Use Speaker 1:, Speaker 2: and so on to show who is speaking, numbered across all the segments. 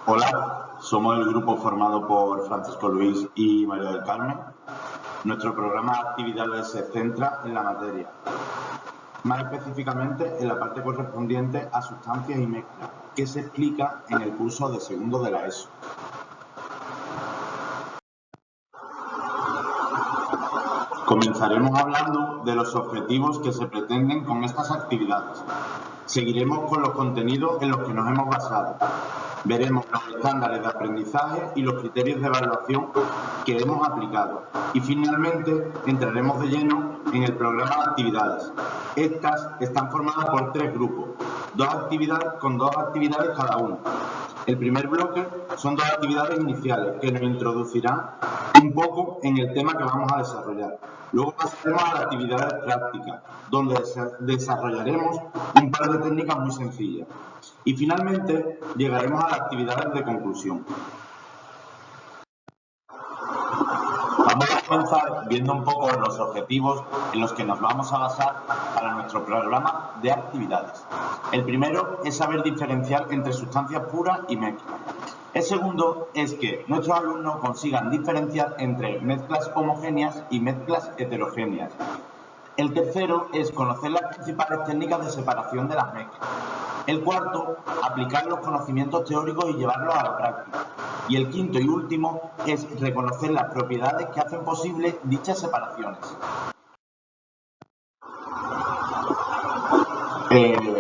Speaker 1: Hola, somos el grupo formado por Francisco Luis y María del Carmen. Nuestro programa de actividades se centra en la materia, más específicamente en la parte correspondiente a sustancias y mezclas, que se explica en el curso de segundo de la ESO. Comenzaremos hablando de los objetivos que se pretenden con estas actividades. Seguiremos con los contenidos en los que nos hemos basado. Veremos los estándares de aprendizaje y los criterios de evaluación que hemos aplicado. Y finalmente entraremos de lleno en el programa de actividades. Estas están formadas por 3 grupos, con 2 actividades cada uno. El primer bloque son 2 actividades iniciales que nos introducirán un poco en el tema que vamos a desarrollar. Luego pasaremos a las actividades prácticas, donde desarrollaremos un par de técnicas muy sencillas. Y finalmente llegaremos a las actividades de conclusión. Vamos a comenzar viendo un poco los objetivos en los que nos vamos a basar para nuestro programa de actividades. El primero es saber diferenciar entre sustancias puras y mezclas. El segundo es que nuestros alumnos consigan diferenciar entre mezclas homogéneas y mezclas heterogéneas. El tercero es conocer las principales técnicas de separación de las mezclas. El cuarto, aplicar los conocimientos teóricos y llevarlos a la práctica. Y el quinto y último es reconocer las propiedades que hacen posible dichas separaciones.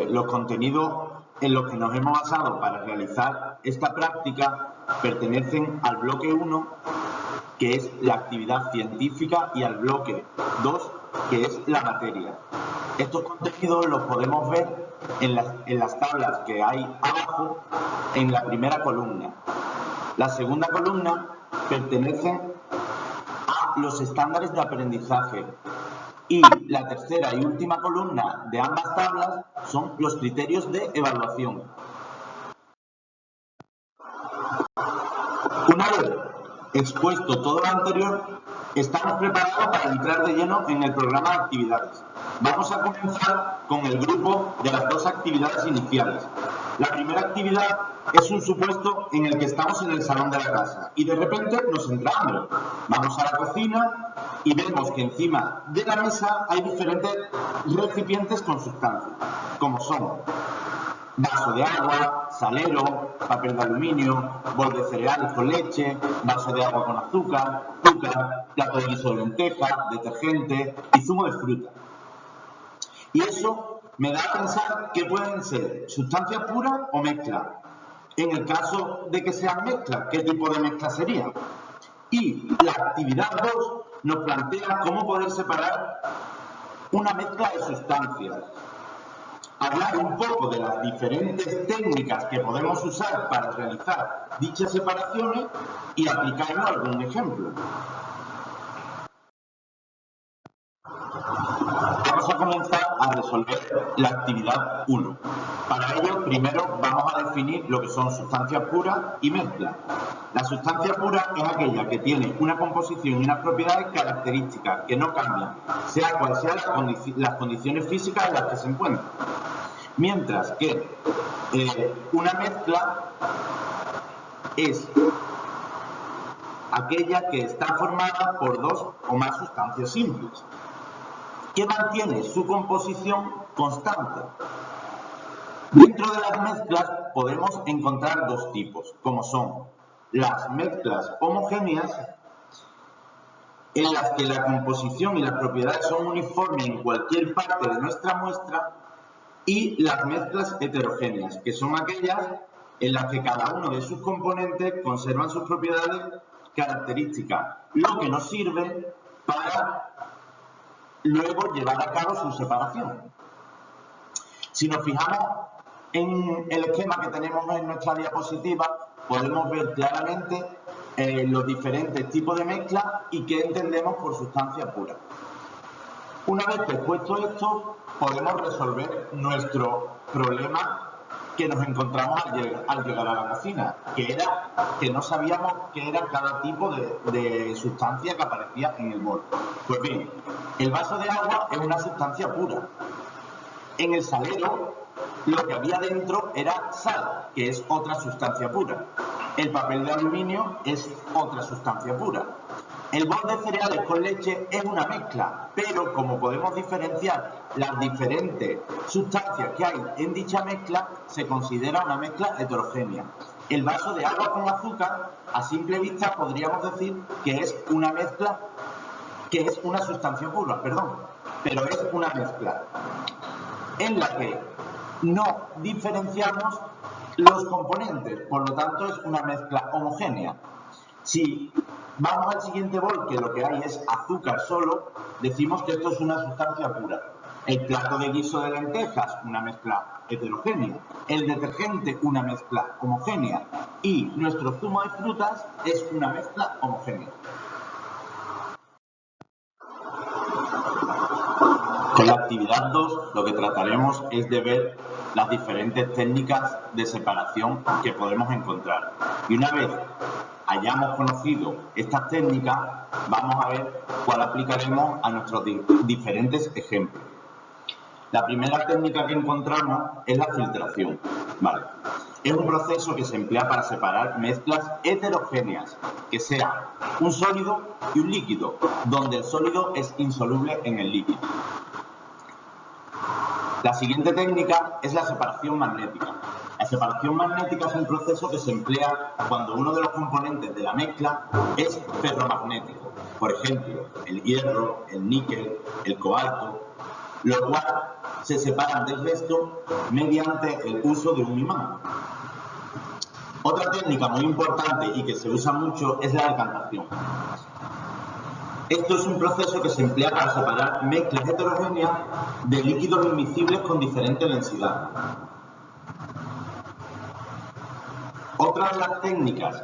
Speaker 1: Los contenidos en los que nos hemos basado para realizar esta práctica pertenecen al bloque 1, que es la actividad científica, y al bloque 2, que es la materia. Estos contenidos los podemos ver en las tablas que hay abajo en la primera columna. La segunda columna pertenece a los estándares de aprendizaje y la tercera y última columna de ambas tablas son los criterios de evaluación. Una vez expuesto todo lo anterior, estamos preparados para entrar de lleno en el programa de actividades. Vamos a comenzar con el grupo de las 2 actividades iniciales. La primera actividad es un supuesto en el que estamos en el salón de la casa y de repente nos entra hambre. Vamos a la cocina y vemos que encima de la mesa hay diferentes recipientes con sustancias, como son vaso de agua, salero, papel de aluminio, bol de cereales con leche, vaso de agua con azúcar, plato de guiso de lenteja, detergente y zumo de fruta. Y eso me da a pensar que pueden ser sustancias puras o mezclas. En el caso de que sean mezclas, ¿qué tipo de mezcla sería? Y la actividad 2 nos plantea cómo poder separar una mezcla de sustancias. Hablar un poco de las diferentes técnicas que podemos usar para realizar dichas separaciones y aplicarlo a algún ejemplo. Vamos a comenzar a resolver la actividad 1. Para ello, primero vamos a definir lo que son sustancias puras y mezclas. La sustancia pura es aquella que tiene una composición y unas propiedades características que no cambian, sea cual sean las condiciones físicas en las que se encuentran. Mientras que una mezcla es aquella que está formada por 2 o más sustancias simples, que mantiene su composición constante. Dentro de las mezclas podemos encontrar 2 tipos, como son las mezclas homogéneas, en las que la composición y las propiedades son uniformes en cualquier parte de nuestra muestra, y las mezclas heterogéneas, que son aquellas en las que cada uno de sus componentes conservan sus propiedades características, lo que nos sirve para luego llevar a cabo su separación. Si nos fijamos en el esquema que tenemos en nuestra diapositiva, podemos ver claramente los diferentes tipos de mezcla y qué entendemos por sustancia pura. Una vez expuesto esto, podemos resolver nuestro problema que nos encontramos al llegar a la cocina, que era que no sabíamos qué era cada tipo de sustancia que aparecía en el bol. Pues bien, el vaso de agua es una sustancia pura. En el salero lo que había dentro era sal, que es otra sustancia pura. El papel de aluminio es otra sustancia pura. El bol de cereales con leche es una mezcla, pero como podemos diferenciar las diferentes sustancias que hay en dicha mezcla, se considera una mezcla heterogénea. El vaso de agua con azúcar, a simple vista, podríamos decir que es una mezcla, que es una sustancia pura, pero es una mezcla en la que no diferenciamos los componentes, por lo tanto es una mezcla homogénea. Si vamos al siguiente bol, que lo que hay es azúcar solo, decimos que esto es una sustancia pura. El plato de guiso de lentejas, una mezcla heterogénea. El detergente, una mezcla homogénea. Y nuestro zumo de frutas es una mezcla homogénea. Con la actividad 2 lo que trataremos es de ver las diferentes técnicas de separación que podemos encontrar. Y una vez hayamos conocido estas técnicas, vamos a ver cuál aplicaremos a nuestros diferentes ejemplos. La primera técnica que encontramos es la filtración. Vale. Es un proceso que se emplea para separar mezclas heterogéneas, que sean un sólido y un líquido, donde el sólido es insoluble en el líquido. La siguiente técnica es la separación magnética. La separación magnética es un proceso que se emplea cuando uno de los componentes de la mezcla es ferromagnético. Por ejemplo, el hierro, el níquel, el cobalto, lo cual se separan del resto mediante el uso de un imán. Otra técnica muy importante y que se usa mucho es la decantación. Esto es un proceso que se emplea para separar mezclas heterogéneas de líquidos inmiscibles con diferente densidad. Otra de las técnicas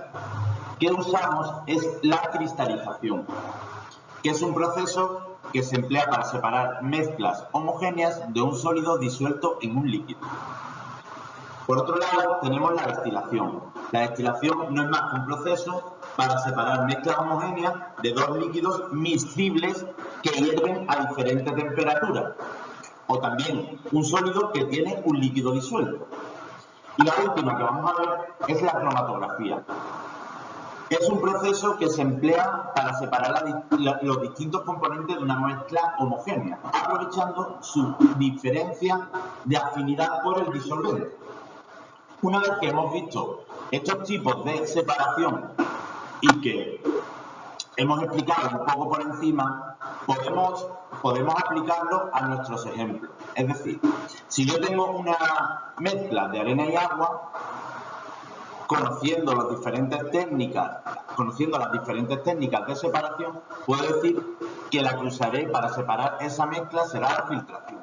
Speaker 1: que usamos es la cristalización, que es un proceso que se emplea para separar mezclas homogéneas de un sólido disuelto en un líquido. Por otro lado, tenemos la destilación. La destilación no es más que un proceso para separar mezclas homogéneas de dos líquidos miscibles que hierven a diferente temperatura, o también un sólido que tiene un líquido disuelto. Y la última que vamos a ver es la cromatografía. Es un proceso que se emplea para separar los distintos componentes de una mezcla homogénea, aprovechando su diferencia de afinidad por el disolvente. Una vez que hemos visto estos tipos de separación y que hemos explicado un poco por encima, podemos aplicarlo a nuestros ejemplos. Es decir, si yo tengo una mezcla de arena y agua, conociendo las diferentes técnicas de separación, puedo decir que la que usaré para separar esa mezcla será la filtración.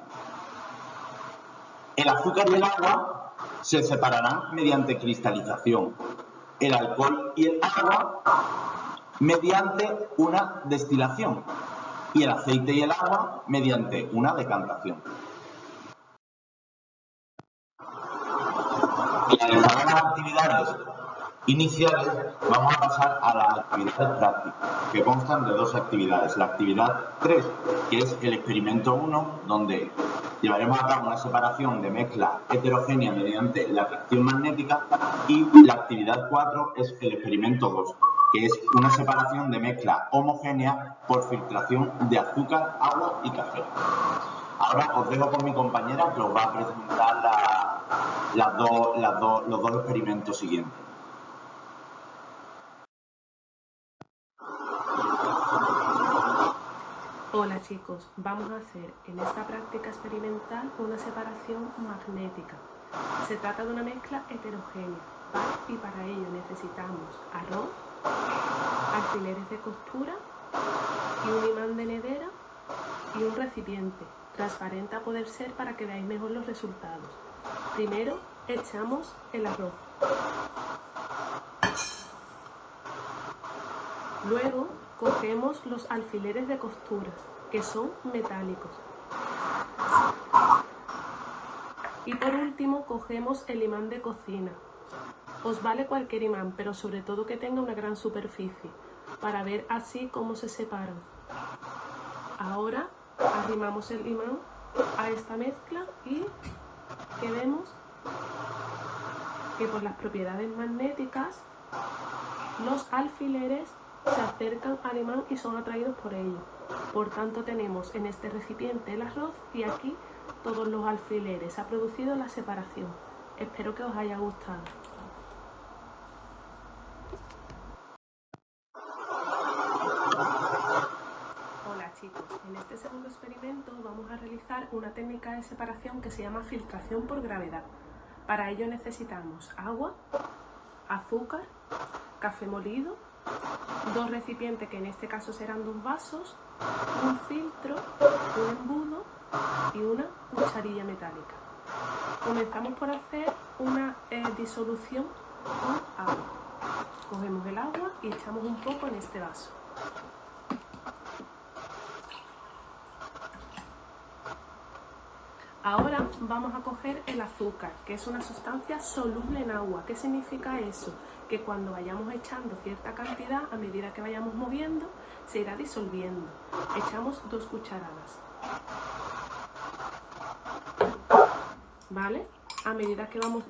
Speaker 1: El azúcar y el agua se separarán mediante cristalización. El alcohol y el agua mediante una destilación. Y el aceite y el agua mediante una decantación. Finalizadas las actividades iniciales, vamos a pasar a las actividades prácticas, que constan de dos actividades. La actividad 3, que es el experimento 1, donde llevaremos a cabo una separación de mezcla heterogénea mediante la atracción magnética, y la actividad 4 es el experimento 2, que es una separación de mezcla homogénea por filtración de azúcar, agua y café. Ahora os dejo con mi compañera que os va a presentar los dos experimentos siguientes.
Speaker 2: Hola chicos, vamos a hacer en esta práctica experimental una separación magnética. Se trata de una mezcla heterogénea, y para ello necesitamos arroz, alfileres de costura y un imán de nevera y un recipiente transparente a poder ser para que veáis mejor los resultados. Primero echamos el arroz. Luego cogemos los alfileres de costuras, que son metálicos. Y por último cogemos el imán de cocina. Os vale cualquier imán, pero sobre todo que tenga una gran superficie, para ver así cómo se separan. Ahora arrimamos el imán a esta mezcla y que vemos que por las propiedades magnéticas los alfileres se acercan al imán y son atraídos por ello. Por tanto, tenemos en este recipiente el arroz y aquí todos los alfileres. Se ha producido la separación. Espero que os haya gustado. Hola chicos, en este segundo experimento vamos a realizar una técnica de separación que se llama filtración por gravedad. Para ello necesitamos agua, azúcar, café molido, dos recipientes que en este caso serán 2 vasos, un filtro, un embudo y una cucharilla metálica. Comenzamos por hacer una disolución con agua. Cogemos el agua y echamos un poco en este vaso. Ahora vamos a coger el azúcar, que es una sustancia soluble en agua. ¿Qué significa eso? Que cuando vayamos echando cierta cantidad, a medida que vayamos moviendo, se irá disolviendo. Echamos 2 cucharadas. ¿Vale? A medida que vamos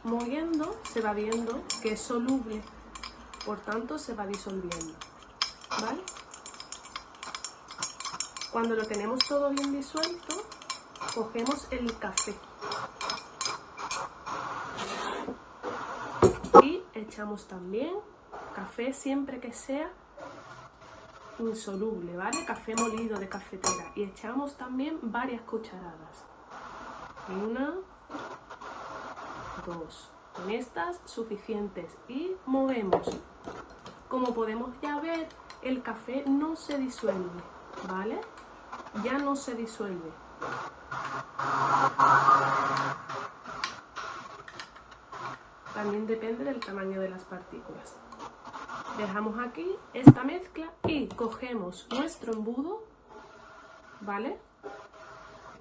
Speaker 2: moviendo, se va viendo que es soluble, por tanto se va disolviendo. ¿Vale? Cuando lo tenemos todo bien disuelto, cogemos el café y echamos también café siempre que sea insoluble, ¿vale? Café molido de cafetera, y echamos también varias cucharadas. 1, 2, con estas suficientes, y movemos. Como podemos ya ver, el café no se disuelve, ¿vale? Ya no se disuelve. También depende del tamaño de las partículas. Dejamos aquí esta mezcla y cogemos nuestro embudo, ¿vale?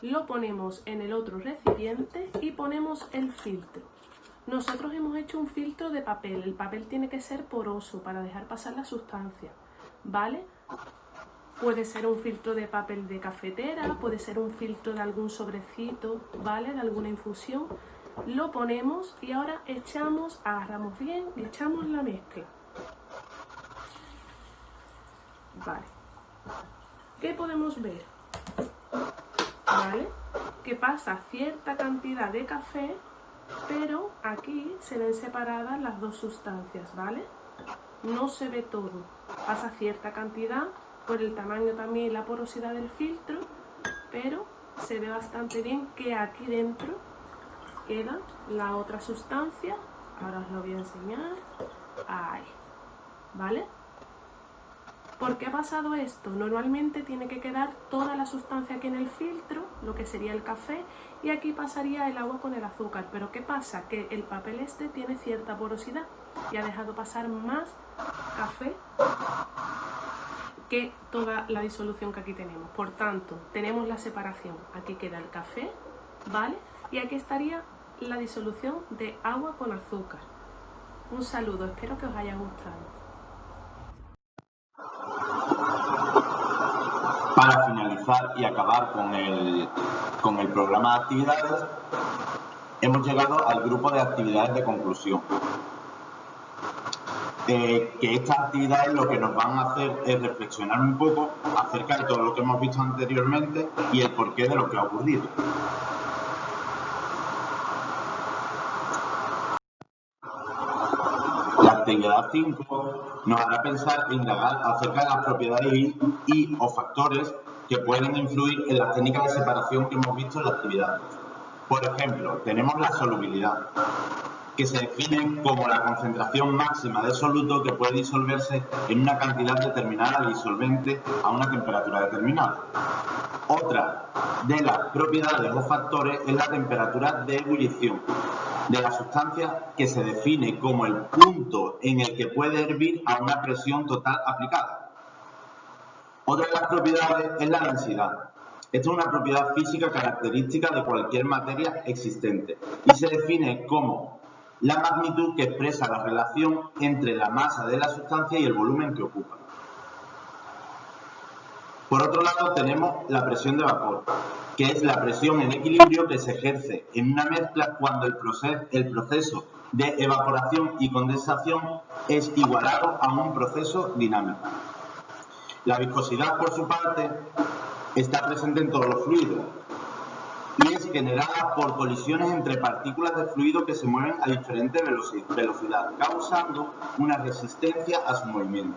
Speaker 2: Lo ponemos en el otro recipiente y ponemos el filtro. Nosotros hemos hecho un filtro de papel. El papel tiene que ser poroso para dejar pasar la sustancia, ¿vale? Puede ser un filtro de papel de cafetera, puede ser un filtro de algún sobrecito, ¿vale? De alguna infusión. Lo ponemos y ahora echamos, agarramos bien y echamos la mezcla. Vale. ¿Qué podemos ver? ¿Vale? Que pasa cierta cantidad de café, pero aquí se ven separadas las dos sustancias, ¿vale? No se ve todo. Pasa cierta cantidad por el tamaño también y la porosidad del filtro, pero se ve bastante bien que aquí dentro queda la otra sustancia. Ahora os lo voy a enseñar. Ahí, ¿vale? ¿Por qué ha pasado esto? Normalmente tiene que quedar toda la sustancia aquí en el filtro, lo que sería el café, y aquí pasaría el agua con el azúcar. Pero ¿qué pasa? Que el papel este tiene cierta porosidad y ha dejado pasar más café que toda la disolución que aquí tenemos. Por tanto, tenemos la separación. Aquí queda el café, ¿vale? Y aquí estaría la disolución de agua con azúcar. Un saludo, espero que os haya gustado.
Speaker 1: Para finalizar y acabar con el programa de actividades, hemos llegado al grupo de actividades de conclusión. Que estas actividades lo que nos van a hacer es reflexionar un poco acerca de todo lo que hemos visto anteriormente y el porqué de lo que ha ocurrido. La actividad 5 nos hará pensar e indagar acerca de las propiedades o factores que pueden influir en las técnicas de separación que hemos visto en la actividad. Por ejemplo, tenemos la solubilidad, que se define como la concentración máxima de soluto que puede disolverse en una cantidad determinada de disolvente a una temperatura determinada. Otra de las propiedades o factores es la temperatura de ebullición de la sustancia, que se define como el punto en el que puede hervir a una presión total aplicada. Otra de las propiedades es la densidad. Esta es una propiedad física característica de cualquier materia existente y se define como la magnitud que expresa la relación entre la masa de la sustancia y el volumen que ocupa. Por otro lado, tenemos la presión de vapor. que es la presión en equilibrio que se ejerce en una mezcla cuando el proceso de evaporación y condensación es igualado a un proceso dinámico. La viscosidad, por su parte, está presente en todos los fluidos y es generada por colisiones entre partículas de fluido que se mueven a diferente velocidad, causando una resistencia a su movimiento.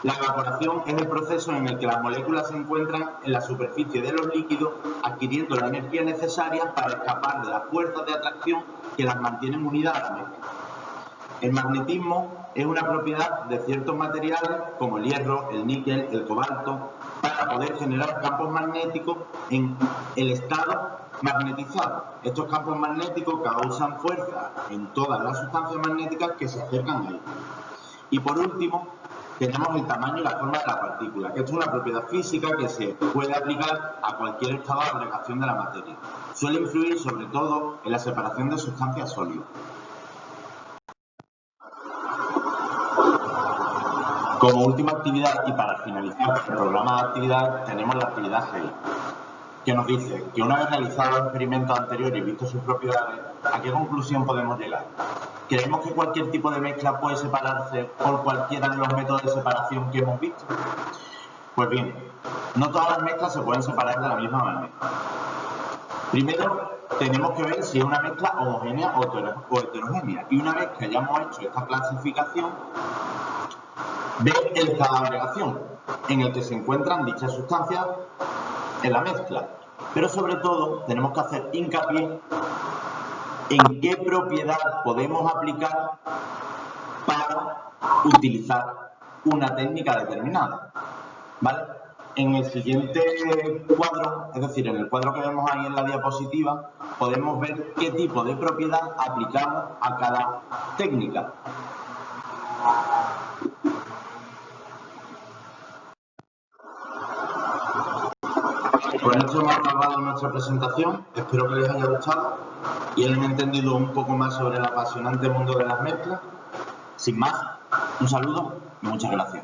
Speaker 1: La evaporación es el proceso en el que las moléculas se encuentran en la superficie de los líquidos, adquiriendo la energía necesaria para escapar de las fuerzas de atracción que las mantienen unidas a la mezcla. El magnetismo es una propiedad de ciertos materiales como el hierro, el níquel, el cobalto, para poder generar campos magnéticos en el estado magnetizado. Estos campos magnéticos causan fuerza en todas las sustancias magnéticas que se acercan a ellos. Y por último, tenemos el tamaño y la forma de la partícula, que es una propiedad física que se puede aplicar a cualquier estado de agregación de la materia. Suele influir sobre todo en la separación de sustancias sólidas. Como última actividad y para finalizar el programa de actividad tenemos la actividad 6, que nos dice que una vez realizados los experimentos anteriores y visto sus propiedades, ¿a qué conclusión podemos llegar? ¿Creemos que cualquier tipo de mezcla puede separarse por cualquiera de los métodos de separación que hemos visto? Pues bien, no todas las mezclas se pueden separar de la misma manera. Primero, tenemos que ver si es una mezcla homogénea o heterogénea. Y una vez que hayamos hecho esta clasificación, ver el estado de agregación en el que se encuentran dichas sustancias en la mezcla. Pero sobre todo, tenemos que hacer hincapié en qué propiedad podemos aplicar para utilizar una técnica determinada, ¿vale? En el siguiente cuadro, es decir, en el cuadro que vemos ahí en la diapositiva, podemos ver qué tipo de propiedad aplicamos a cada técnica. Con esto hemos acabado nuestra presentación, espero que les haya gustado y hayan entendido un poco más sobre el apasionante mundo de las mezclas. Sin más, un saludo y muchas gracias.